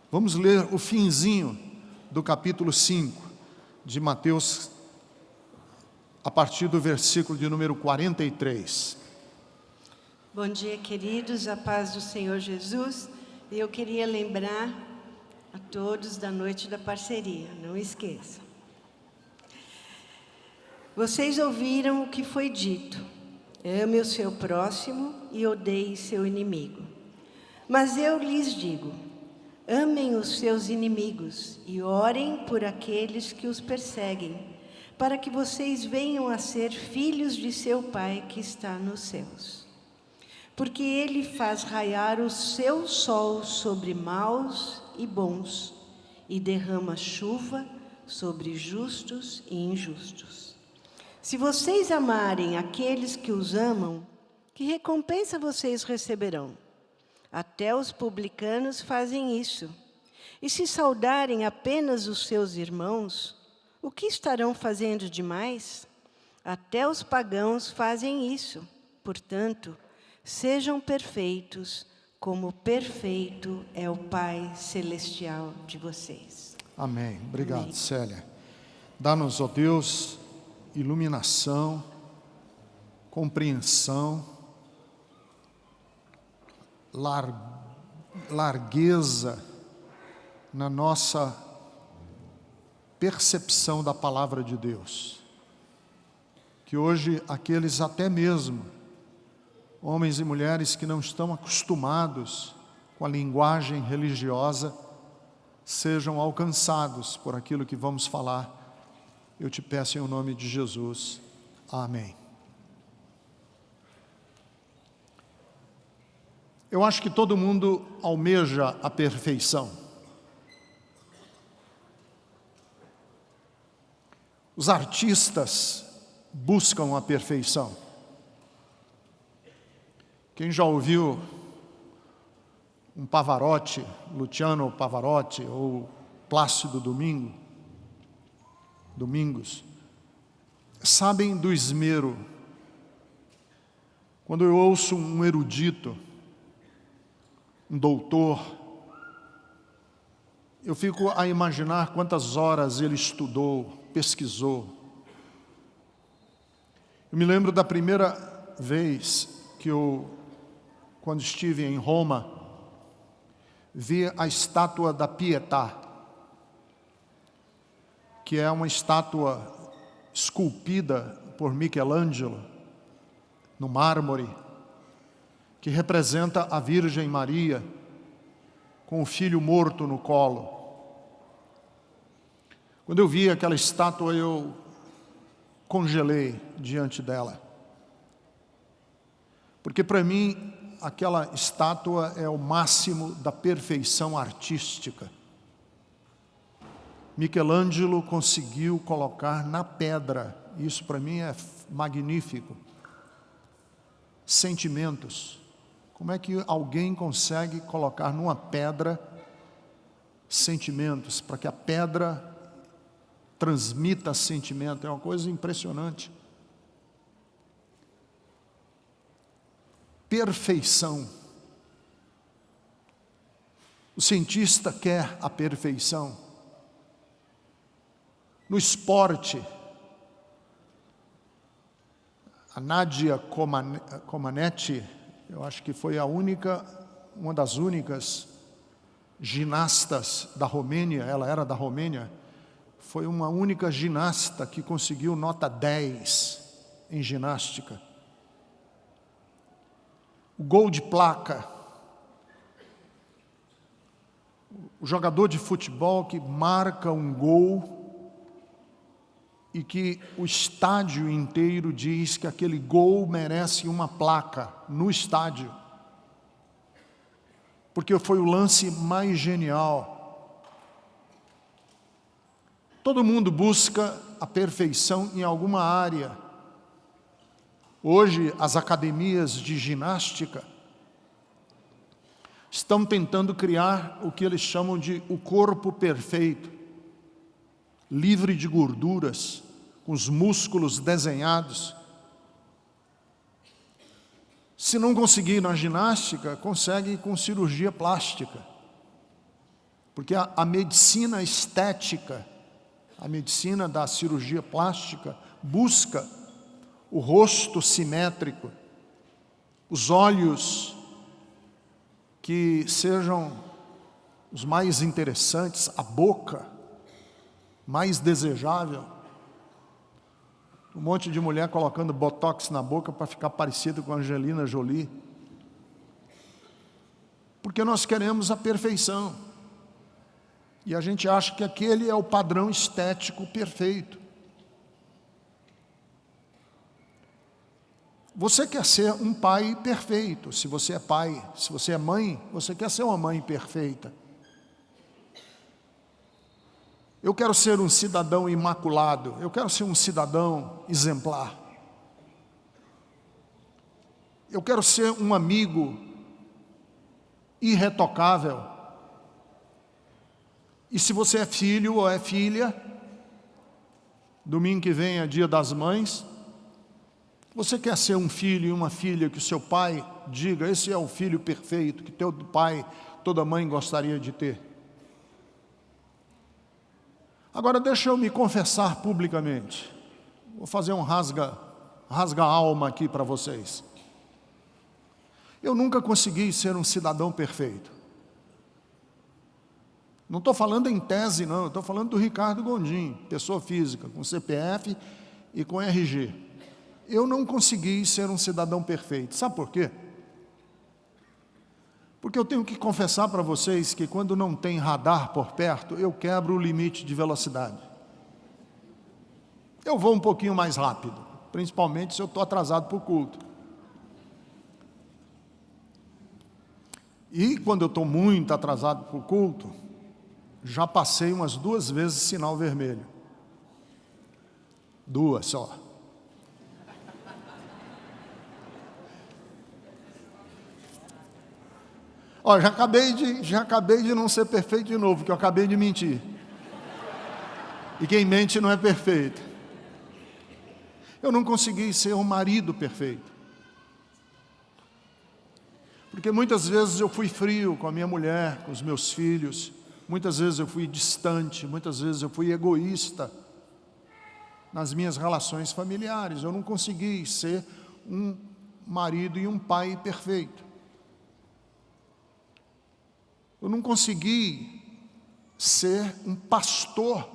Vamos ler o finzinho do capítulo 5 de Mateus, a partir do versículo de número 43. Bom dia, queridos, a paz do Senhor Jesus. Eu queria lembrar a todos da noite da parceria, não esqueçam. Vocês ouviram o que foi dito: ame o seu próximo e odeie seu inimigo. Mas eu lhes digo: amem os seus inimigos e orem por aqueles que os perseguem, para que vocês venham a ser filhos de seu Pai que está nos céus. Porque Ele faz raiar o seu sol sobre maus e bons, e derrama chuva sobre justos e injustos. Se vocês amarem aqueles que os amam, que recompensa vocês receberão? Até os publicanos fazem isso. E se saudarem apenas os seus irmãos, o que estarão fazendo demais? Até os pagãos fazem isso. Portanto, sejam perfeitos, como perfeito é o Pai Celestial de vocês. Amém. Obrigado, Amém. Célia. Dá-nos, ó Deus, iluminação, compreensão, largueza na nossa percepção da palavra de Deus. Que hoje aqueles até mesmo, homens e mulheres que não estão acostumados com a linguagem religiosa, sejam alcançados por aquilo que vamos falar. Eu te peço em o nome de Jesus. Amém. Eu acho que todo mundo almeja a perfeição. Os artistas buscam a perfeição. Quem já ouviu um Pavarotti, Luciano Pavarotti ou Plácido Domingos, sabem do esmero. Quando eu ouço um erudito, um doutor, eu fico a imaginar quantas horas ele estudou, pesquisou. Eu me lembro da primeira vez que quando estive em Roma, vi a estátua da Pietà, que é uma estátua esculpida por Michelangelo no mármore, que representa a Virgem Maria com o filho morto no colo. Quando eu vi aquela estátua, eu congelei diante dela. Porque para mim, aquela estátua é o máximo da perfeição artística. Michelangelo conseguiu colocar na pedra, isso para mim é magnífico, sentimentos. Como é que alguém consegue colocar numa pedra sentimentos, para que a pedra transmita sentimento? É uma coisa impressionante. Perfeição. O cientista quer a perfeição. No esporte, a Nadia Comaneci, eu acho que foi uma das únicas ginastas da Romênia, ela era da Romênia, foi uma única ginasta que conseguiu nota 10 em ginástica. O gol de placa, o jogador de futebol que marca um gol e que o estádio inteiro diz que aquele gol merece uma placa no estádio, porque foi o lance mais genial. Todo mundo busca a perfeição em alguma área. Hoje, as academias de ginástica estão tentando criar o que eles chamam de o corpo perfeito, livre de gorduras, com os músculos desenhados. Se não conseguir na ginástica, consegue com cirurgia plástica. Porque a medicina estética, a medicina da cirurgia plástica, busca o rosto simétrico, os olhos que sejam os mais interessantes, a boca mais desejável. Um monte de mulher colocando botox na boca para ficar parecida com a Angelina Jolie. Porque nós queremos a perfeição. E a gente acha que aquele é o padrão estético perfeito. Você quer ser um pai perfeito. Se você é pai, se você é mãe, você quer ser uma mãe perfeita. Eu quero ser um cidadão imaculado. Eu quero ser um cidadão exemplar. Eu quero ser um amigo irretocável. E se você é filho ou é filha, domingo que vem é Dia das Mães, você quer ser um filho e uma filha que o seu pai diga, esse é o filho perfeito que teu pai, toda mãe gostaria de ter? Agora deixa eu me confessar publicamente. Vou fazer um rasga-alma aqui para vocês. Eu nunca consegui ser um cidadão perfeito. Não estou falando em tese, não. Estou falando do Ricardo Gondim, pessoa física, com CPF e com RG. Eu não consegui ser um cidadão perfeito. Sabe por quê? Porque eu tenho que confessar para vocês que quando não tem radar por perto, eu quebro o limite de velocidade. Eu vou um pouquinho mais rápido, principalmente se eu estou atrasado para o culto. E quando eu estou muito atrasado para o culto, já passei umas 2 vezes sinal vermelho. 2 só. Ó, já acabei de não ser perfeito de novo, porque eu acabei de mentir. E quem mente não é perfeito. Eu não consegui ser um marido perfeito. Porque muitas vezes eu fui frio com a minha mulher, com os meus filhos. Muitas vezes eu fui distante, muitas vezes eu fui egoísta nas minhas relações familiares. Eu não consegui ser um marido e um pai perfeito. Eu não consegui ser um pastor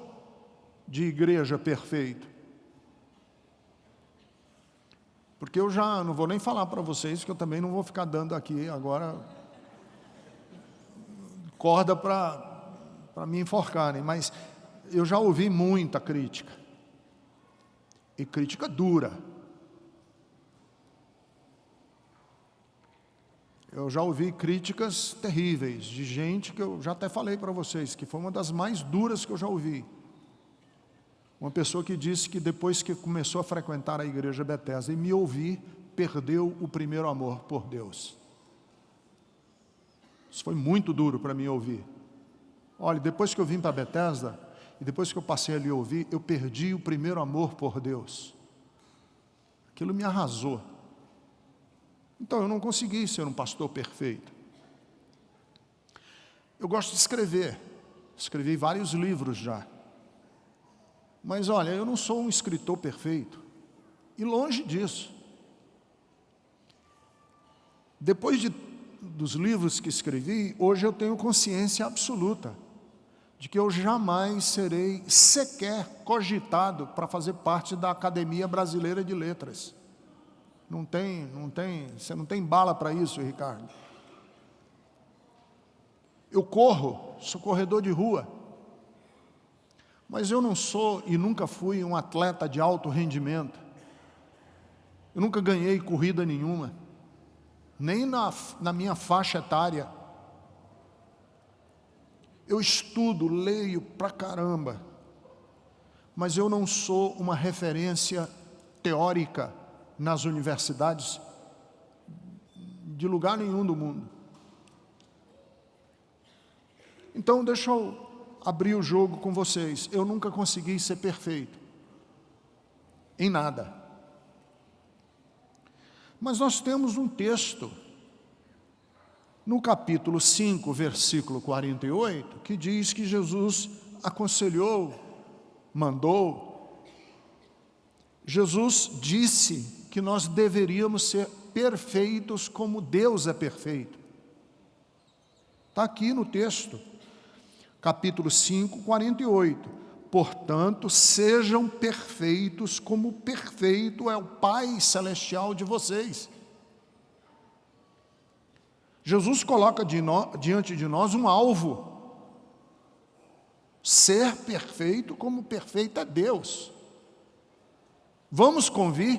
de igreja perfeito. Porque eu já não vou nem falar para vocês, que eu também não vou ficar dando aqui agora corda para me enforcarem, mas eu já ouvi muita crítica. E crítica dura. Eu já ouvi críticas terríveis de gente que eu já até falei para vocês, que foi uma das mais duras que eu já ouvi. Uma pessoa que disse que depois que começou a frequentar a igreja Bethesda e me ouvir, perdeu o primeiro amor por Deus. Isso foi muito duro para mim ouvir. Olha, depois que eu vim para Bethesda, e depois que eu passei ali a ouvir, eu perdi o primeiro amor por Deus. Aquilo me arrasou. Então, eu não consegui ser um pastor perfeito. Eu gosto de escrever. Escrevi vários livros já. Mas, olha, eu não sou um escritor perfeito. E longe disso. Depois dos livros que escrevi, hoje eu tenho consciência absoluta de que eu jamais serei sequer cogitado para fazer parte da Academia Brasileira de Letras. Você não tem bala para isso, Ricardo. Eu corro, sou corredor de rua, mas eu não sou e nunca fui um atleta de alto rendimento. Eu nunca ganhei corrida nenhuma, nem na minha faixa etária. Eu estudo, leio pra caramba, mas eu não sou uma referência teórica nas universidades de lugar nenhum do mundo. Então, deixa eu abrir o jogo com vocês. Eu nunca consegui ser perfeito em nada. Mas nós temos um texto, no capítulo 5, versículo 48, que diz que Jesus aconselhou, mandou. Jesus disse que nós deveríamos ser perfeitos como Deus é perfeito. Está aqui no texto, capítulo 5, 48. Portanto, sejam perfeitos como perfeito é o Pai Celestial de vocês. Jesus coloca diante de nós um alvo. Ser perfeito como perfeito é Deus. Vamos convir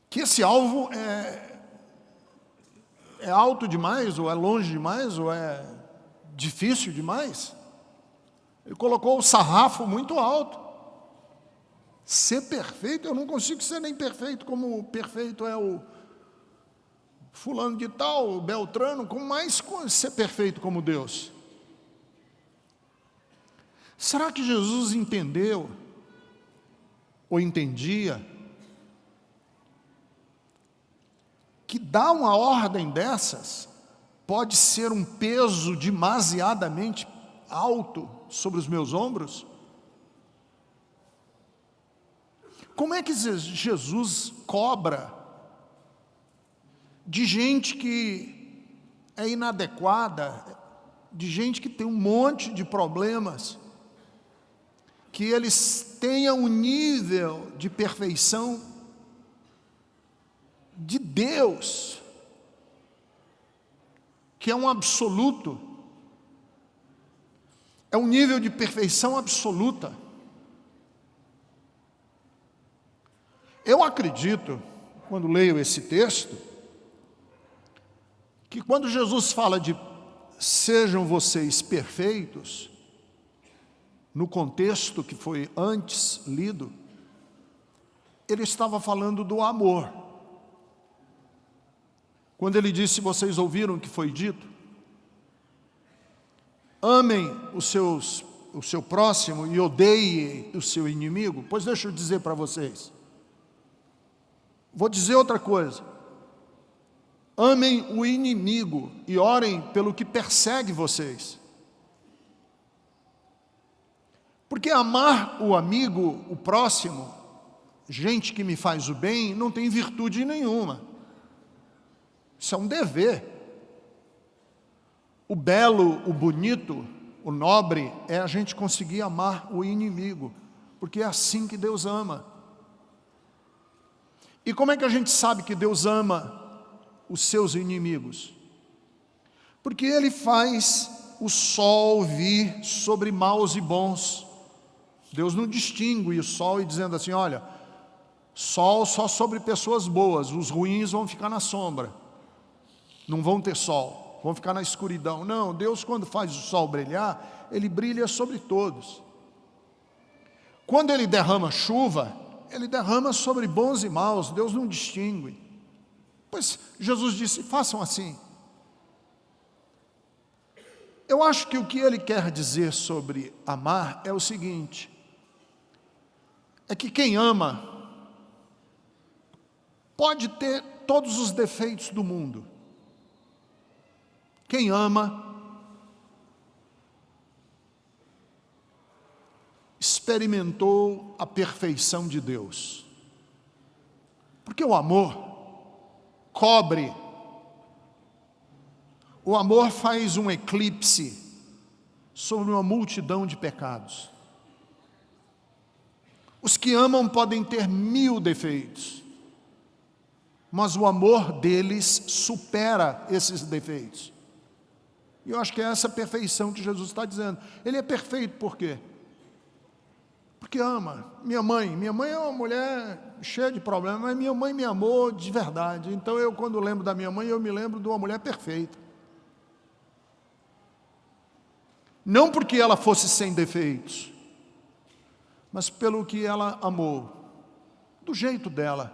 que esse alvo é alto demais, ou é longe demais, ou é difícil demais. Ele colocou o sarrafo muito alto. Ser perfeito, eu não consigo ser nem perfeito como perfeito é o fulano de tal, o Beltrano, como mais ser perfeito como Deus? Será que Jesus entendeu, ou entendia, que dar uma ordem dessas pode ser um peso demasiadamente alto sobre os meus ombros? Como é que Jesus cobra de gente que é inadequada, de gente que tem um monte de problemas, que eles tenham um nível de perfeição de Deus, que é um absoluto, é um nível de perfeição absoluta. Eu acredito, quando leio esse texto, que quando Jesus fala de sejam vocês perfeitos, no contexto que foi antes lido, ele estava falando do amor. Quando ele disse, vocês ouviram o que foi dito? Amem o seu próximo e odeiem o seu inimigo. Pois deixa eu dizer para vocês. Vou dizer outra coisa. Amem o inimigo e orem pelo que persegue vocês. Porque amar o amigo, o próximo, gente que me faz o bem, não tem virtude nenhuma. Isso é um dever. O belo, o bonito, o nobre é a gente conseguir amar o inimigo, porque é assim que Deus ama. E como é que a gente sabe que Deus ama os seus inimigos? Porque Ele faz o sol vir sobre maus e bons. Deus não distingue o sol e dizendo assim, olha, sol só sobre pessoas boas, os ruins vão ficar na sombra, não vão ter sol, vão ficar na escuridão. Não, Deus quando faz o sol brilhar, Ele brilha sobre todos. Quando Ele derrama chuva, Ele derrama sobre bons e maus, Deus não distingue. Pois Jesus disse, façam assim. Eu acho que o que Ele quer dizer sobre amar é o seguinte, é que quem ama pode ter todos os defeitos do mundo. Quem ama experimentou a perfeição de Deus. Porque o amor cobre, o amor faz um eclipse sobre uma multidão de pecados. Os que amam podem ter 1000 defeitos, mas o amor deles supera esses defeitos. E eu acho que é essa perfeição que Jesus está dizendo. Ele é perfeito por quê? Porque ama. Minha mãe é uma mulher cheia de problemas, mas minha mãe me amou de verdade. Então eu, quando lembro da minha mãe, eu me lembro de uma mulher perfeita. Não porque ela fosse sem defeitos, mas pelo que ela amou, do jeito dela.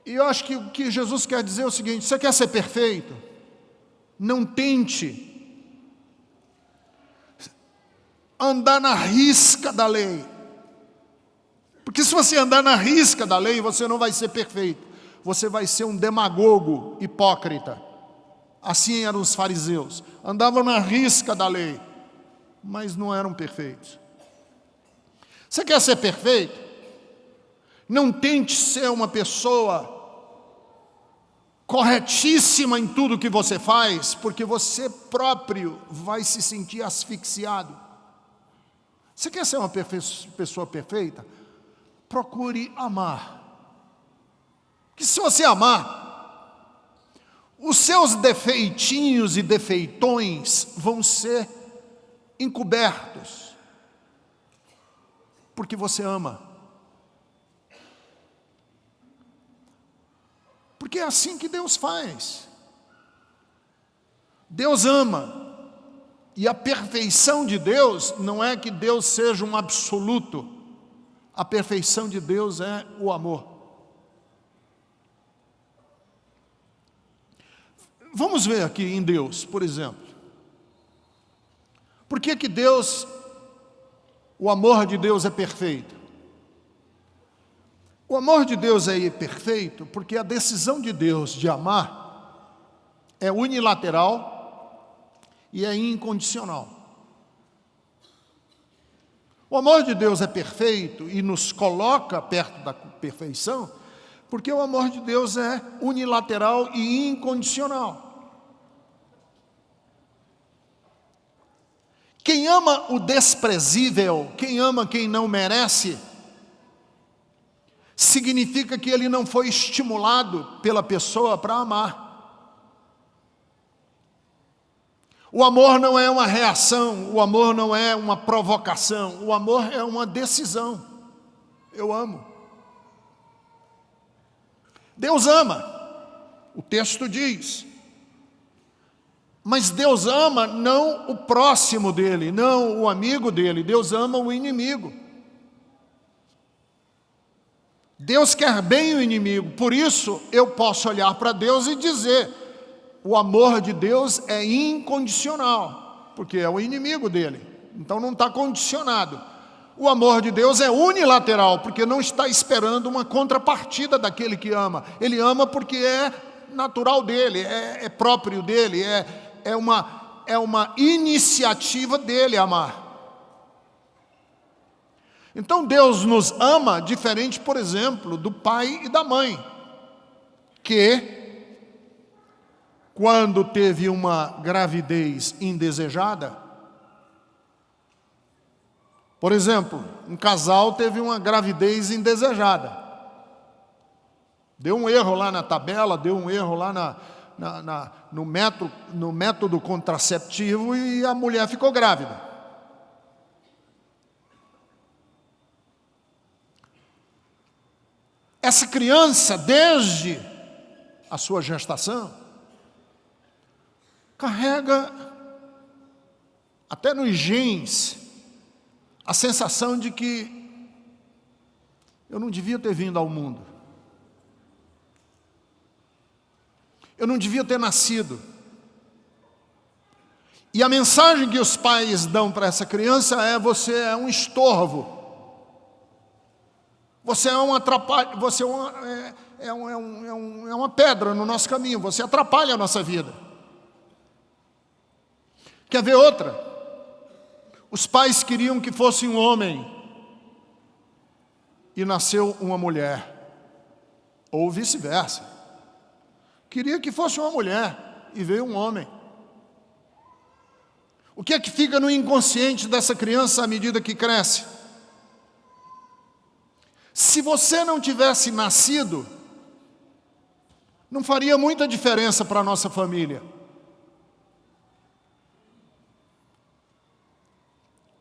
E eu acho que o que Jesus quer dizer é o seguinte: você quer ser perfeito? Não tente andar na risca da lei. Porque se você andar na risca da lei, você não vai ser perfeito. Você vai ser um demagogo hipócrita. Assim eram os fariseus. Andavam na risca da lei, mas não eram perfeitos. Você quer ser perfeito? Não tente ser uma pessoa corretíssima em tudo que você faz, porque você próprio vai se sentir asfixiado. Você quer ser uma pessoa perfeita? Procure amar. Que se você amar, os seus defeitinhos e defeitões vão ser encobertos, porque você ama. Porque é assim que Deus faz. Deus ama. E a perfeição de Deus não é que Deus seja um absoluto. A perfeição de Deus é o amor. Vamos ver aqui em Deus, por exemplo. Por que Deus, o amor de Deus é perfeito? O amor de Deus é perfeito porque a decisão de Deus de amar é unilateral e é incondicional. O amor de Deus é perfeito e nos coloca perto da perfeição porque o amor de Deus é unilateral e incondicional. Quem ama o desprezível, quem ama quem não merece, significa que ele não foi estimulado pela pessoa para amar. O amor não é uma reação, o amor não é uma provocação, o amor é uma decisão. Eu amo. Deus ama, o texto diz. Mas Deus ama não o próximo dele, não o amigo dele, Deus ama o inimigo. Deus quer bem o inimigo, por isso eu posso olhar para Deus e dizer: o amor de Deus é incondicional, porque é o inimigo dele, então não está condicionado. O amor de Deus é unilateral, porque não está esperando uma contrapartida daquele que ama. Ele ama porque é natural dele, é próprio dele, é uma iniciativa dele amar. Então Deus nos ama diferente, por exemplo, do pai e da mãe, que quando teve uma gravidez indesejada, por exemplo, um casal teve uma gravidez indesejada, deu um erro lá na tabela, deu um erro lá no método contraceptivo e a mulher ficou grávida. Essa criança, desde a sua gestação, carrega, até nos genes, a sensação de que eu não devia ter vindo ao mundo. Eu não devia ter nascido. E a mensagem que os pais dão para essa criança é: você é um estorvo. Você é um atrapalho, você é uma pedra no nosso caminho, você atrapalha a nossa vida. Quer ver outra? Os pais queriam que fosse um homem e nasceu uma mulher, ou vice-versa. Queria que fosse uma mulher e veio um homem. O que é que fica no inconsciente dessa criança à medida que cresce? Se você não tivesse nascido, não faria muita diferença para a nossa família.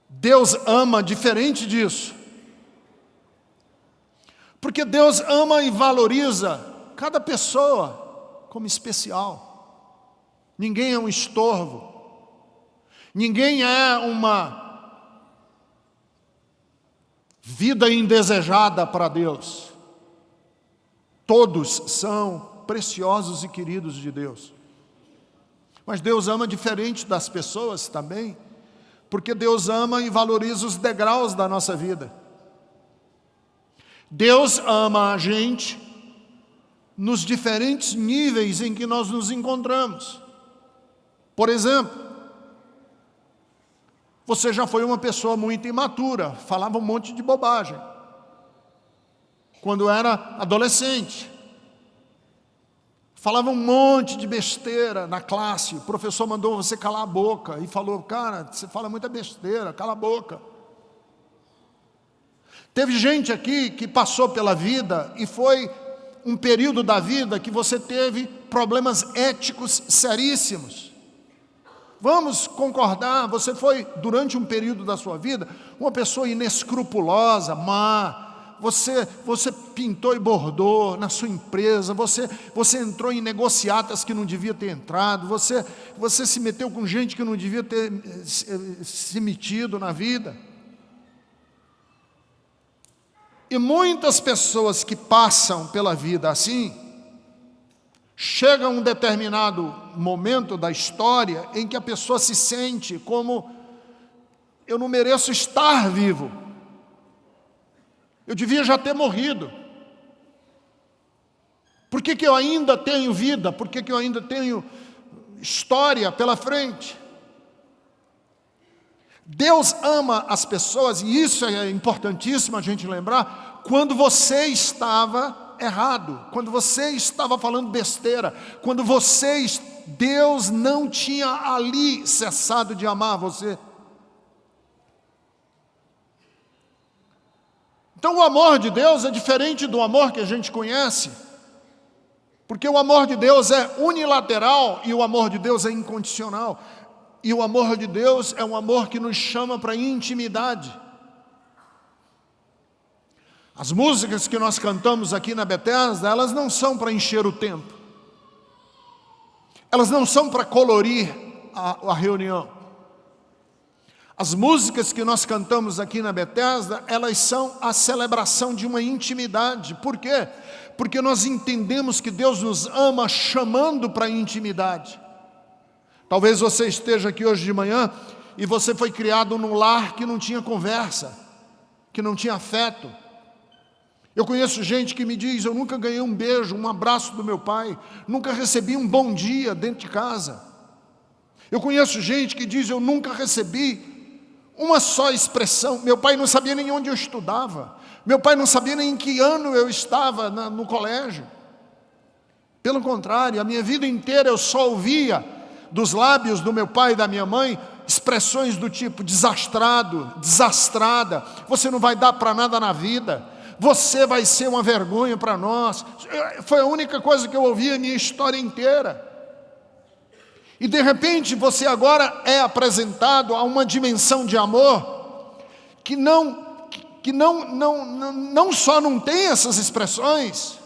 Deus ama diferente disso. Porque Deus ama e valoriza cada pessoa como especial. Ninguém é um estorvo. Ninguém é uma vida indesejada para Deus. Todos são preciosos e queridos de Deus. Mas Deus ama diferente das pessoas também, porque Deus ama e valoriza os degraus da nossa vida. Deus ama a gente nos diferentes níveis em que nós nos encontramos. Por exemplo, você já foi uma pessoa muito imatura, falava um monte de bobagem quando era adolescente. Falava um monte de besteira na classe, o professor mandou você calar a boca e falou: cara, você fala muita besteira, cala a boca. Teve gente aqui que passou pela vida e foi um período da vida que você teve problemas éticos seríssimos. Vamos concordar, você foi, durante um período da sua vida, uma pessoa inescrupulosa, má. Você pintou e bordou na sua empresa, você entrou em negociatas que não devia ter entrado, você se meteu com gente que não devia ter se metido na vida. E muitas pessoas que passam pela vida assim, chega a um determinado momento da história em que a pessoa se sente como: eu não mereço estar vivo, eu devia já ter morrido. Por que eu ainda tenho vida? Por que eu ainda tenho história pela frente? Deus ama as pessoas, e isso é importantíssimo a gente lembrar, quando você estava errado, quando você estava falando besteira, quando Deus não tinha ali cessado de amar você. Então o amor de Deus é diferente do amor que a gente conhece, porque o amor de Deus é unilateral e o amor de Deus é incondicional. E o amor de Deus é um amor que nos chama para intimidade. As músicas que nós cantamos aqui na Bethesda, elas não são para encher o tempo. Elas não são para colorir a reunião. As músicas que nós cantamos aqui na Bethesda, elas são a celebração de uma intimidade. Por quê? Porque nós entendemos que Deus nos ama chamando para a intimidade. Talvez você esteja aqui hoje de manhã e você foi criado num lar que não tinha conversa, que não tinha afeto. Eu conheço gente que me diz: eu nunca ganhei um beijo, um abraço do meu pai, nunca recebi um bom dia dentro de casa. Eu conheço gente que diz: eu nunca recebi uma só expressão. Meu pai não sabia nem onde eu estudava, meu pai não sabia nem em que ano eu estava no colégio. Pelo contrário, a minha vida inteira eu só ouvia dos lábios do meu pai e da minha mãe expressões do tipo: desastrado, desastrada, você não vai dar para nada na vida, você vai ser uma vergonha para nós. Foi a única coisa que eu ouvi a minha história inteira. E de repente você agora é apresentado a uma dimensão de amor que não só não tem essas expressões,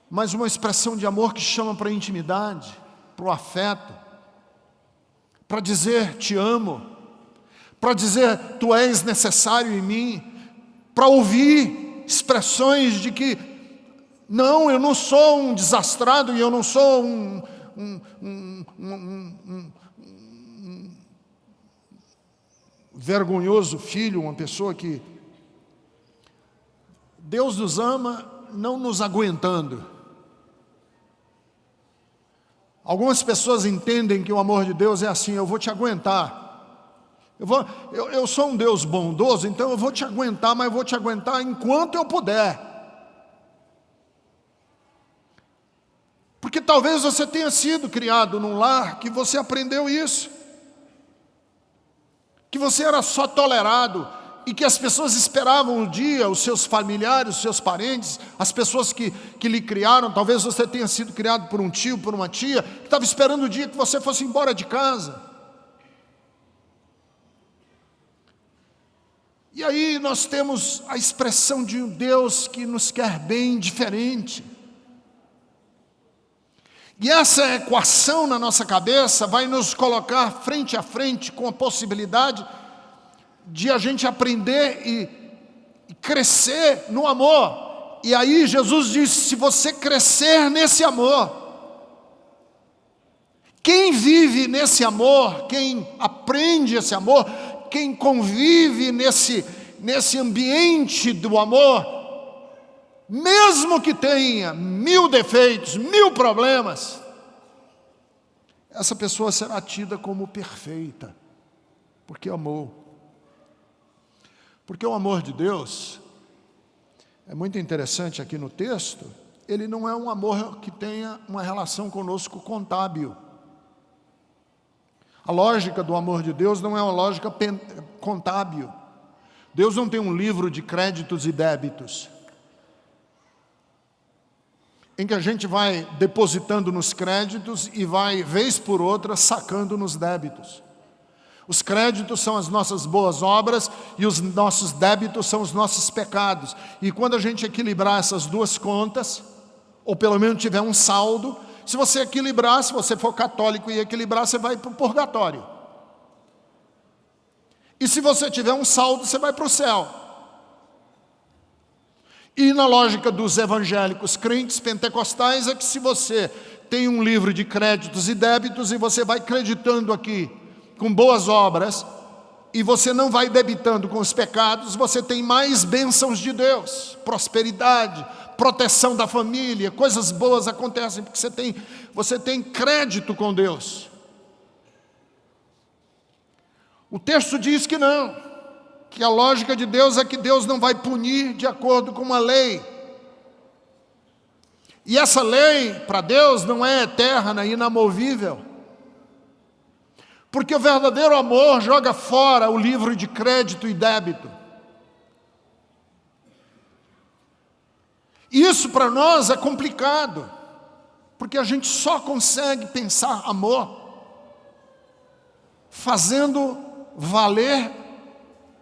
mas uma expressão de amor que chama para a intimidade, para o afeto, para dizer te amo, para dizer tu és necessário em mim, para ouvir expressões de que não, eu não sou um desastrado e eu não sou um vergonhoso filho, uma pessoa que... Deus nos ama não nos aguentando. Algumas pessoas entendem que o amor de Deus é assim: eu vou te aguentar. Eu sou um Deus bondoso, então eu vou te aguentar, mas eu vou te aguentar enquanto eu puder. Porque talvez você tenha sido criado num lar que você aprendeu isso, que você era só tolerado, e que as pessoas esperavam um dia, os seus familiares, os seus parentes, as pessoas que lhe criaram. Talvez você tenha sido criado por um tio, por uma tia, que estava esperando o dia que você fosse embora de casa. E aí nós temos a expressão de um Deus que nos quer bem diferente. E essa equação na nossa cabeça vai nos colocar frente a frente com a possibilidade de a gente aprender e crescer no amor. E aí Jesus disse: se você crescer nesse amor, quem vive nesse amor, quem aprende esse amor, quem convive nesse ambiente do amor, mesmo que tenha 1000 defeitos, 1000 problemas, essa pessoa será tida como perfeita, porque amou. Porque o amor de Deus, é muito interessante aqui no texto, ele não é um amor que tenha uma relação conosco contábil. A lógica do amor de Deus não é uma lógica contábil. Deus não tem um livro de créditos e débitos, em que a gente vai depositando nos créditos e vai, vez por outra, sacando nos débitos. Os créditos são as nossas boas obras e os nossos débitos são os nossos pecados. E quando a gente equilibrar essas duas contas, ou pelo menos tiver um saldo, se você equilibrar, se você for católico e equilibrar, você vai para o purgatório. E se você tiver um saldo, você vai para o céu. E na lógica dos evangélicos crentes pentecostais é que se você tem um livro de créditos e débitos e você vai creditando aqui com boas obras e você não vai debitando com os pecados, você tem mais bênçãos de Deus, prosperidade, proteção da família, coisas boas acontecem porque você tem crédito com Deus. O texto diz que não, que a lógica de Deus é que Deus não vai punir de acordo com uma lei. E essa lei, para Deus, não é eterna, inamovível. Porque o verdadeiro amor joga fora o livro de crédito e débito. Isso para nós é complicado, porque a gente só consegue pensar amor fazendo valer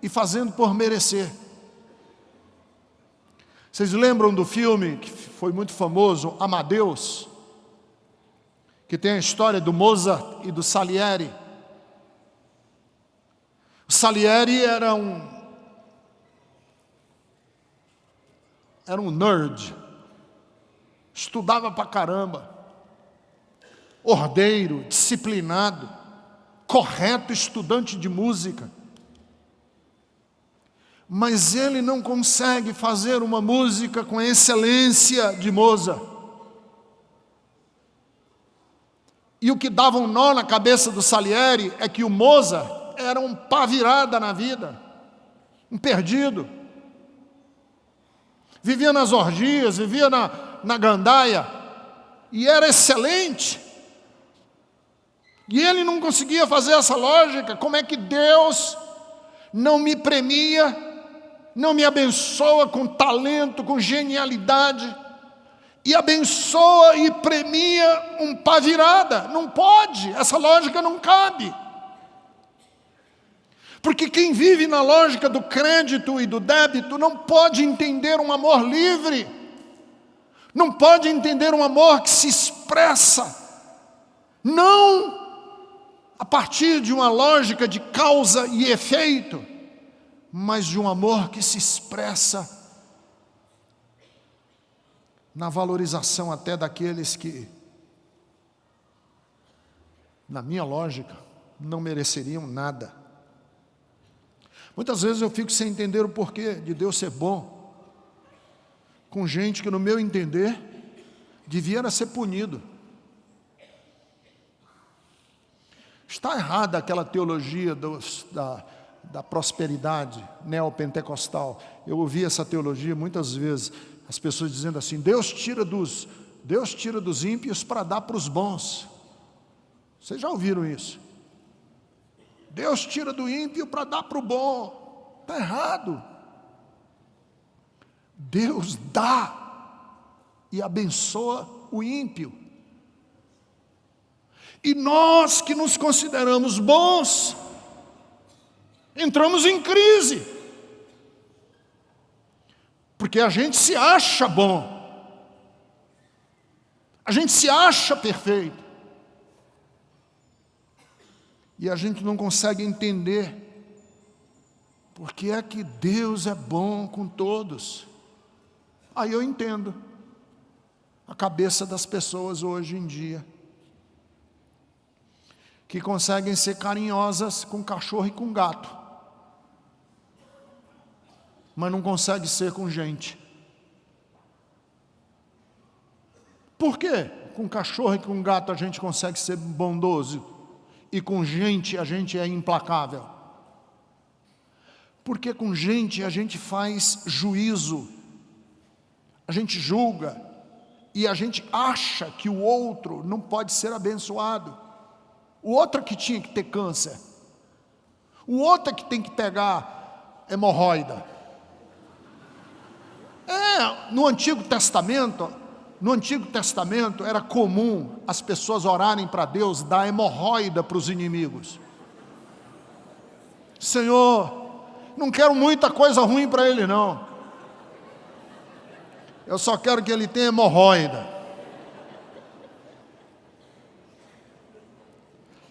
e fazendo por merecer. Vocês lembram do filme que foi muito famoso, Amadeus, que tem a história do Mozart e do Salieri? O Salieri era um nerd, estudava pra caramba, ordeiro, disciplinado, correto estudante de música. Mas ele não consegue fazer uma música com a excelência de Mozart. E o que dava um nó na cabeça do Salieri é que o Mozart era um pá virada na vida, um perdido. Vivia nas orgias, vivia na gandaia, e era excelente. E ele não conseguia fazer essa lógica. Como é que Deus não me premia, não me abençoa com talento, com genialidade, e abençoa e premia um pá virada? Não pode, essa lógica não cabe. Porque quem vive na lógica do crédito e do débito não pode entender um amor livre, não pode entender um amor que se expressa, não a partir de uma lógica de causa e efeito, mas de um amor que se expressa na valorização até daqueles que, na minha lógica, não mereceriam nada. Muitas vezes eu fico sem entender o porquê de Deus ser bom com gente que, no meu entender, devia ser punido. Está errada aquela teologia da prosperidade neopentecostal. Eu ouvi essa teologia muitas vezes, as pessoas dizendo assim: Deus tira dos ímpios para dar para os bons. Vocês já ouviram isso? Deus tira do ímpio para dar para o bom. Está errado. Deus dá e abençoa o ímpio. E nós que nos consideramos bons, entramos em crise. Porque a gente se acha bom. A gente se acha perfeito. E a gente não consegue entender por que é que Deus é bom com todos. Aí eu entendo a cabeça das pessoas hoje em dia, que conseguem ser carinhosas com cachorro e com gato, mas não conseguem ser com gente. Por quê? Com cachorro e com gato a gente consegue ser bondoso, e com gente a gente é implacável. Porque com gente a gente faz juízo, a gente julga, e a gente acha que o outro não pode ser abençoado. O outro que tinha que ter câncer, o outro que tem que pegar hemorroida. No Antigo Testamento era comum as pessoas orarem para Deus dar hemorroida para os inimigos. Senhor, não quero muita coisa ruim para ele não. Eu só quero que ele tenha hemorroida.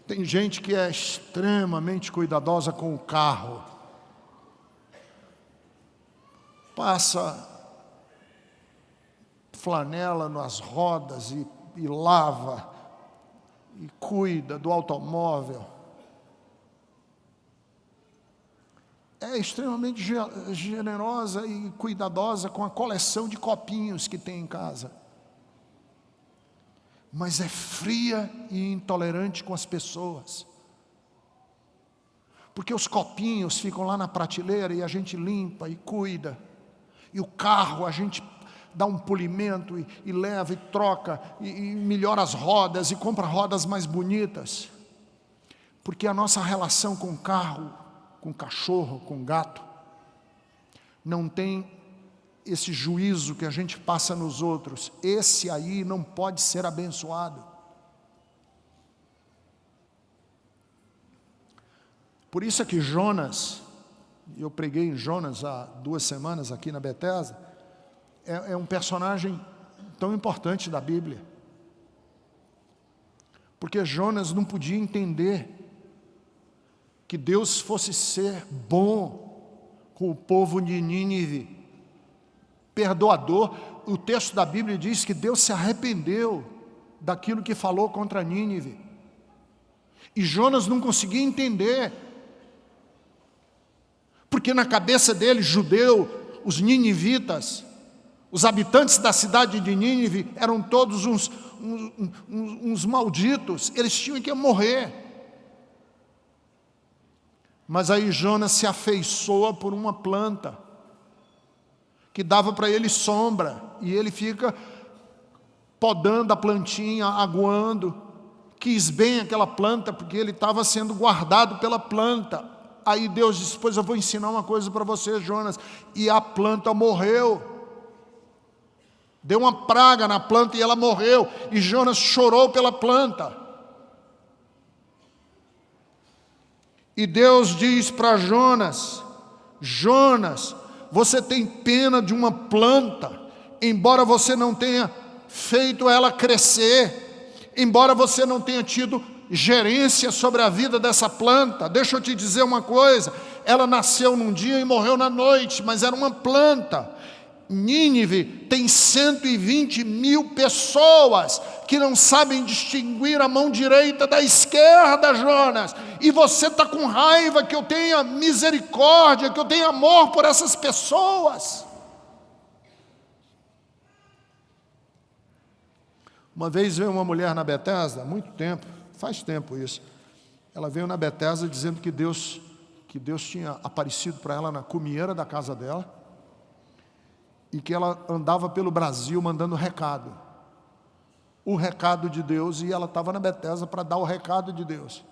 Tem gente que é extremamente cuidadosa com o carro. Passa flanela nas rodas e lava e cuida do automóvel. É extremamente generosa e cuidadosa com a coleção de copinhos que tem em casa. Mas é fria e intolerante com as pessoas. Porque os copinhos ficam lá na prateleira e a gente limpa e cuida. E o carro a gente dá um polimento e leva e troca e melhora as rodas e compra rodas mais bonitas. Porque a nossa relação com o carro, com cachorro, com gato, não tem esse juízo que a gente passa nos outros. Esse aí não pode ser abençoado. Por isso é que Jonas, eu preguei em Jonas há 2 semanas aqui na Bethesda, é um personagem tão importante da Bíblia. Porque Jonas não podia entender que Deus fosse ser bom com o povo de Nínive, perdoador. O texto da Bíblia diz que Deus se arrependeu daquilo que falou contra Nínive. E Jonas não conseguia entender, porque na cabeça dele, judeu, os ninivitas, os habitantes da cidade de Nínive eram todos uns malditos, eles tinham que morrer. Mas aí Jonas se afeiçoa por uma planta que dava para ele sombra, e ele fica podando a plantinha, aguando, quis bem aquela planta, porque ele estava sendo guardado pela planta. Aí Deus disse: pois eu vou ensinar uma coisa para você, Jonas. E a planta morreu. Deu uma praga na planta e ela morreu. E Jonas chorou pela planta. E Deus diz para Jonas: Jonas, você tem pena de uma planta, embora você não tenha feito ela crescer, embora você não tenha tido gerência sobre a vida dessa planta. Deixa eu te dizer uma coisa, ela nasceu num dia e morreu na noite, mas era uma planta. Nínive tem 120.000 pessoas que não sabem distinguir a mão direita da esquerda, Jonas. E você está com raiva que eu tenha misericórdia, que eu tenha amor por essas pessoas. Uma vez veio uma mulher na Bethesda, há muito tempo, faz tempo isso. Ela veio na Bethesda dizendo que Deus tinha aparecido para ela na cumieira da casa dela, e que ela andava pelo Brasil mandando recado. O recado de Deus, e ela estava na Bethesda para dar o recado de Deus.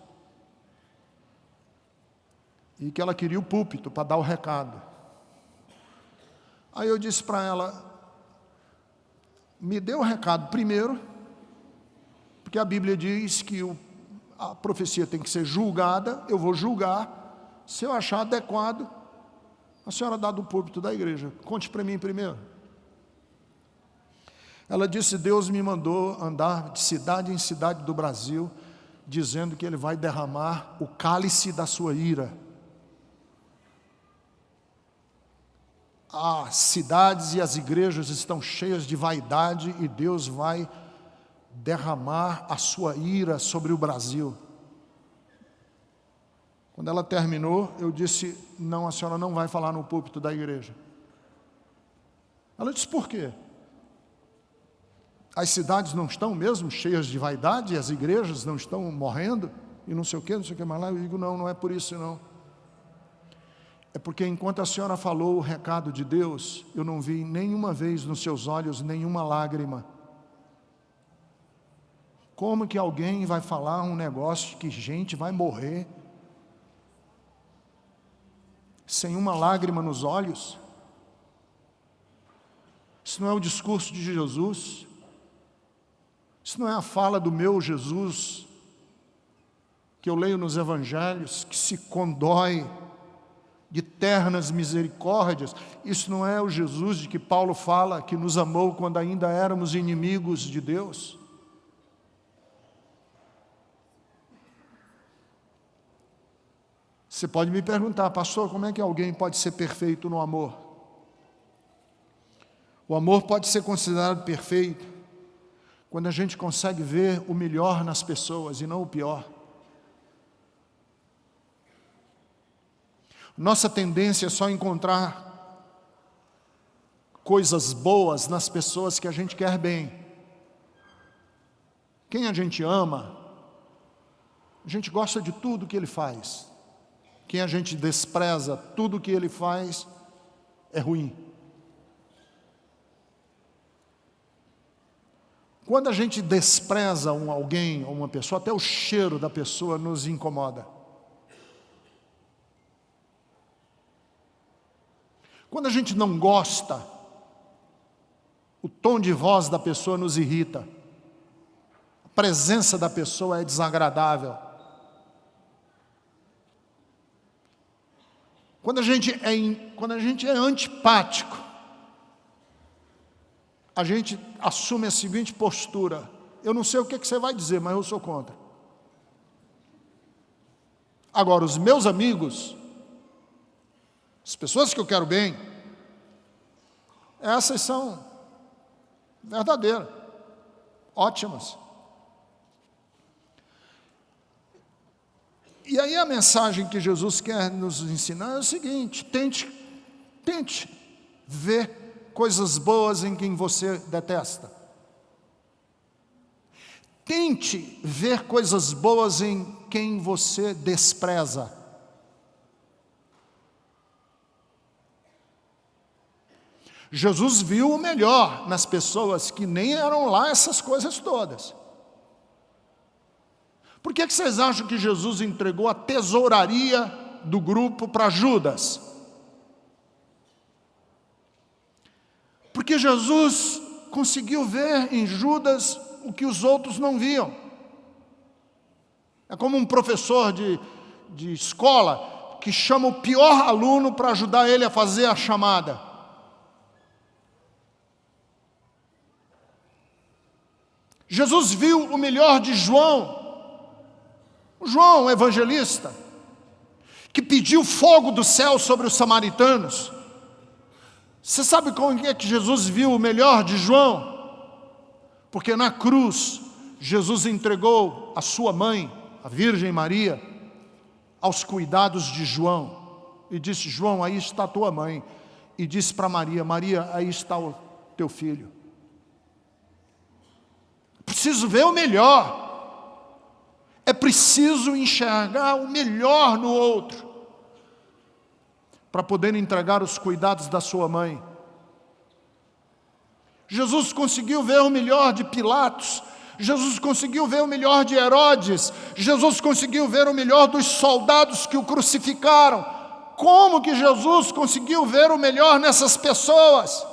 E que ela queria o púlpito para dar o recado. Aí eu disse para ela: me dê o recado primeiro, porque a Bíblia diz que a profecia tem que ser julgada, eu vou julgar, se eu achar adequado, a senhora dá do púlpito da igreja. Conte para mim primeiro. Ela disse: Deus me mandou andar de cidade em cidade do Brasil, dizendo que Ele vai derramar o cálice da sua ira. as cidades e as igrejas estão cheias de vaidade e Deus vai derramar a sua ira sobre o Brasil. Quando ela terminou, eu disse: não, a senhora não vai falar no púlpito da igreja. Ela disse: por quê? As cidades não estão mesmo cheias de vaidade, e as igrejas não estão morrendo, e não sei o que mais lá. Eu digo: não, não é por isso não. É porque enquanto a senhora falou o recado de Deus, eu não vi nenhuma vez nos seus olhos nenhuma lágrima. Como que alguém vai falar um negócio que gente vai morrer sem uma lágrima nos olhos? Isso não é o discurso de Jesus. Isso não é a fala do meu Jesus, que eu leio nos evangelhos, que se condói de ternas misericórdias. Isso não é o Jesus de que Paulo fala, que nos amou quando ainda éramos inimigos de Deus. Você pode me perguntar: pastor, como é que alguém pode ser perfeito no amor? O amor pode ser considerado perfeito quando a gente consegue ver o melhor nas pessoas e não o pior. Nossa tendência é só encontrar coisas boas nas pessoas que a gente quer bem. Quem a gente ama, a gente gosta de tudo que ele faz. Quem a gente despreza, tudo que ele faz é ruim. Quando a gente despreza alguém ou uma pessoa, até o cheiro da pessoa nos incomoda. Quando a gente não gosta, o tom de voz da pessoa nos irrita. A presença da pessoa é desagradável. Quando a gente é antipático, a gente assume a seguinte postura: eu não sei o que você vai dizer, mas eu sou contra. Agora, os meus amigos, as pessoas que eu quero bem, essas são verdadeiras, ótimas. E aí a mensagem que Jesus quer nos ensinar é o seguinte: tente ver coisas boas em quem você detesta. Tente ver coisas boas em quem você despreza. Jesus viu o melhor nas pessoas que nem eram lá essas coisas todas. Por que vocês acham que Jesus entregou a tesouraria do grupo para Judas? Porque Jesus conseguiu ver em Judas o que os outros não viam. É como um professor de escola que chama o pior aluno para ajudar ele a fazer a chamada. Jesus viu o melhor de João, o evangelista, que pediu fogo do céu sobre os samaritanos. Você sabe como é que Jesus viu o melhor de João? Porque na cruz, Jesus entregou a sua mãe, a Virgem Maria, aos cuidados de João. E disse: João, aí está a tua mãe. E disse para Maria: Maria, aí está o teu filho. Preciso ver o melhor. É preciso enxergar o melhor no outro, para poder entregar os cuidados da sua mãe. Jesus conseguiu ver o melhor de Pilatos. Jesus conseguiu ver o melhor de Herodes. Jesus conseguiu ver o melhor dos soldados que o crucificaram. Como que Jesus conseguiu ver o melhor nessas pessoas,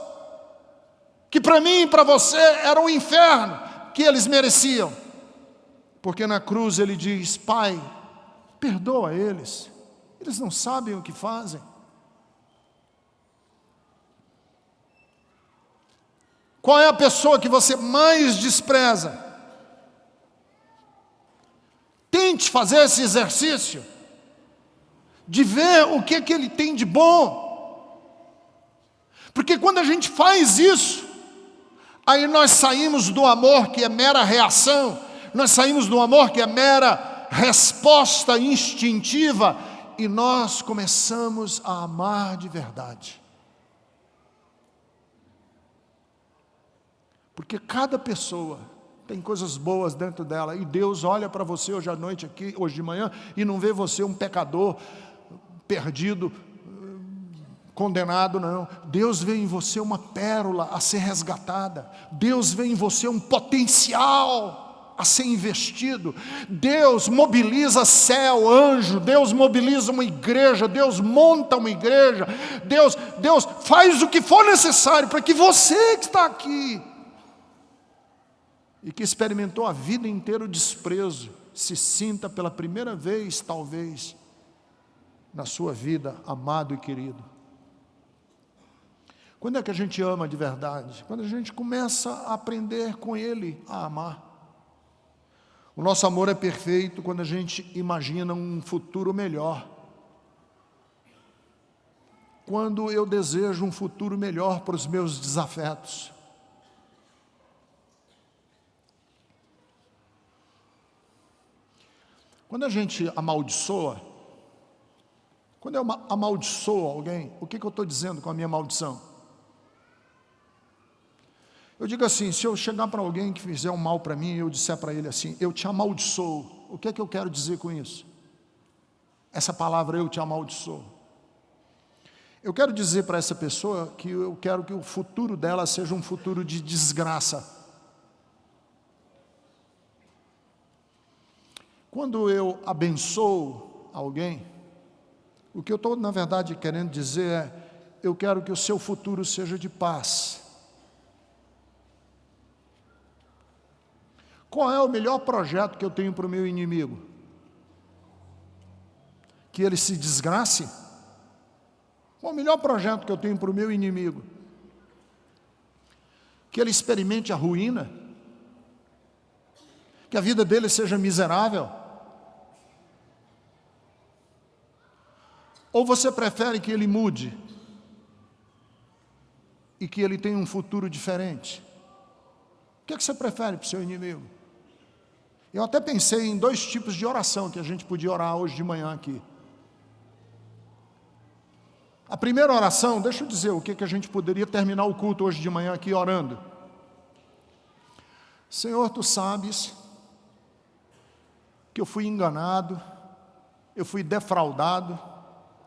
que para mim e para você era um inferno que eles mereciam? Porque na cruz ele diz: Pai, perdoa eles não sabem o que fazem. Qual é a pessoa que você mais despreza? Tente fazer esse exercício de ver o que ele tem de bom. Porque quando a gente faz isso, aí nós saímos do amor que é mera reação, nós saímos do amor que é mera resposta instintiva, e nós começamos a amar de verdade. Porque cada pessoa tem coisas boas dentro dela, e Deus olha para você hoje à noite aqui, hoje de manhã, e não vê você um pecador, perdido, condenado, não. Deus vê em você uma pérola a ser resgatada. Deus vê em você um potencial a ser investido. Deus mobiliza céu, anjo. Deus mobiliza uma igreja. Deus monta uma igreja. Deus faz o que for necessário para que você que está aqui e que experimentou a vida inteira o desprezo, se sinta pela primeira vez, talvez, na sua vida, amado e querido. Quando é que a gente ama de verdade? Quando a gente começa a aprender com Ele a amar. O nosso amor é perfeito quando a gente imagina um futuro melhor. Quando eu desejo um futuro melhor para os meus desafetos. Quando a gente amaldiçoa, quando eu amaldiçoo alguém, o que eu estou dizendo com a minha maldição? Eu digo assim, se eu chegar para alguém que fizer um mal para mim, e eu disser para ele assim, eu te amaldiçoo, o que eu quero dizer com isso? Essa palavra, eu te amaldiçoo. Eu quero dizer para essa pessoa que eu quero que o futuro dela seja um futuro de desgraça. Quando eu abençoo alguém, o que eu estou, na verdade, querendo dizer é, eu quero que o seu futuro seja de paz. Qual é o melhor projeto que eu tenho para o meu inimigo? Que ele se desgrace? Qual é o melhor projeto que eu tenho para o meu inimigo? Que ele experimente a ruína? Que a vida dele seja miserável? Ou você prefere que ele mude e que ele tenha um futuro diferente? O que você prefere para o seu inimigo? Eu até pensei em 2 tipos de oração que a gente podia orar hoje de manhã aqui. A primeira oração, deixa eu dizer o que a gente poderia terminar o culto hoje de manhã aqui orando. Senhor, Tu sabes que eu fui enganado, eu fui defraudado,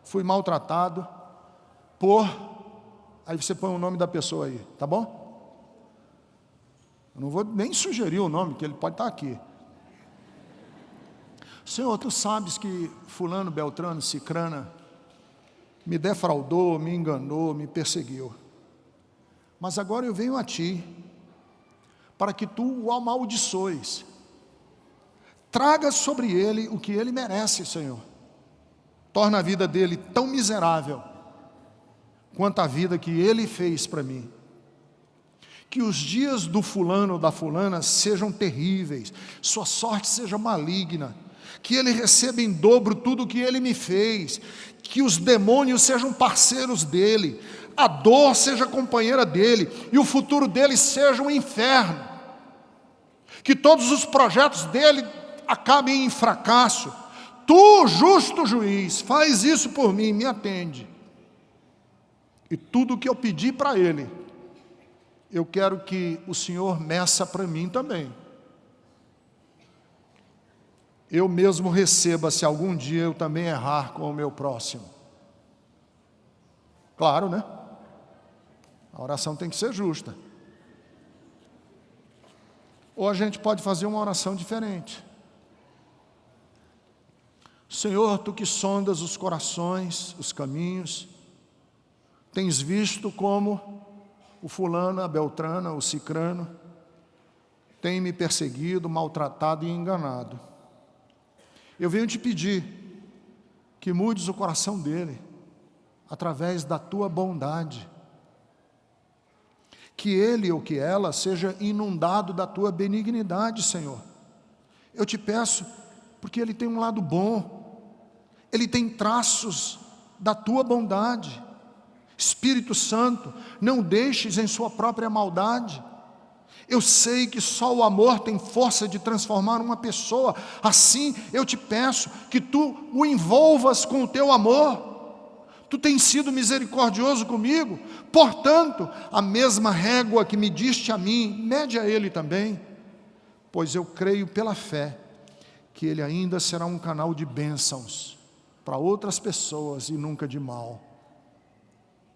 fui maltratado por... Aí você põe o nome da pessoa aí, tá bom? Eu não vou nem sugerir o nome, que ele pode estar aqui. Senhor, Tu sabes que fulano, beltrano, cicrana me defraudou, me enganou, me perseguiu. Mas agora eu venho a Ti, para que Tu o amaldiçoes. Traga sobre ele o que ele merece, Senhor. Torna a vida dele tão miserável, quanto a vida que ele fez para mim. Que os dias do fulano ou da fulana sejam terríveis, sua sorte seja maligna, que ele receba em dobro tudo o que ele me fez, que os demônios sejam parceiros dele, a dor seja companheira dele, e o futuro dele seja um inferno, que todos os projetos dele acabem em fracasso. Tu, justo juiz, faz isso por mim, me atende, e tudo o que eu pedi para ele, eu quero que o Senhor meça para mim também. Eu mesmo receba se algum dia eu também errar com o meu próximo. Claro, né? A oração tem que ser justa. Ou a gente pode fazer uma oração diferente. Senhor, Tu que sondas os corações, os caminhos, tens visto como o fulano, a beltrana, o cicrano, tem me perseguido, maltratado e enganado. Eu venho te pedir que mudes o coração dele, através da Tua bondade. Que ele ou que ela seja inundado da Tua benignidade, Senhor. Eu te peço, porque ele tem um lado bom, ele tem traços da Tua bondade. Espírito Santo, não deixes em sua própria maldade. Eu sei que só o amor tem força de transformar uma pessoa. Assim, eu te peço que tu o envolvas com o teu amor. Tu tens sido misericordioso comigo, portanto, a mesma régua que me diste a mim, mede a ele também, pois eu creio pela fé que ele ainda será um canal de bênçãos para outras pessoas e nunca de mal.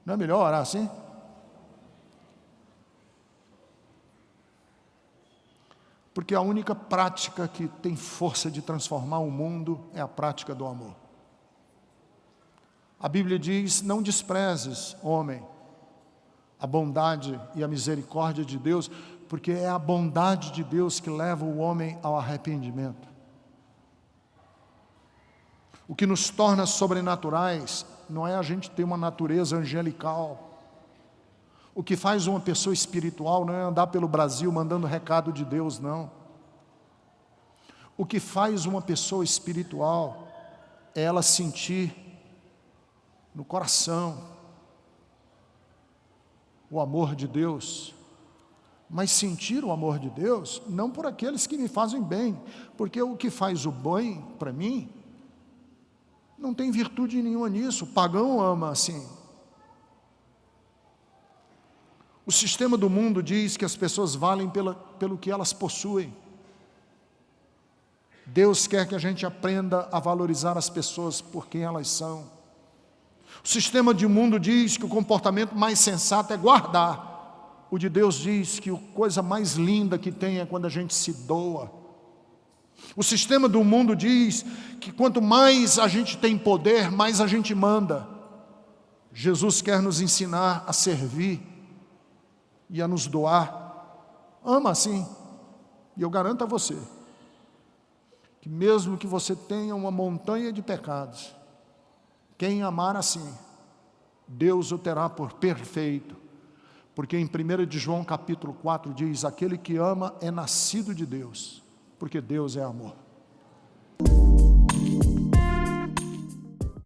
Não é melhor orar assim? Porque a única prática que tem força de transformar o mundo é a prática do amor. A Bíblia diz: não desprezes, homem, a bondade e a misericórdia de Deus, porque é a bondade de Deus que leva o homem ao arrependimento. O que nos torna sobrenaturais não é a gente ter uma natureza angelical. O que faz uma pessoa espiritual não é andar pelo Brasil mandando recado de Deus, não. O que faz uma pessoa espiritual é ela sentir no coração o amor de Deus, mas sentir o amor de Deus não por aqueles que me fazem bem, porque o que faz o bem para mim não tem virtude nenhuma nisso. O pagão ama assim. O sistema do mundo diz que as pessoas valem pelo que elas possuem. Deus quer que a gente aprenda a valorizar as pessoas por quem elas são. O sistema do mundo diz que o comportamento mais sensato é guardar. O de Deus diz que a coisa mais linda que tem é quando a gente se doa. O sistema do mundo diz que quanto mais a gente tem poder, mais a gente manda. Jesus quer nos ensinar a servir e a nos doar. Ama assim. E eu garanto a você que mesmo que você tenha uma montanha de pecados, quem amar assim, Deus o terá por perfeito. Porque em 1 de João capítulo 4 diz: aquele que ama é nascido de Deus, porque Deus é amor.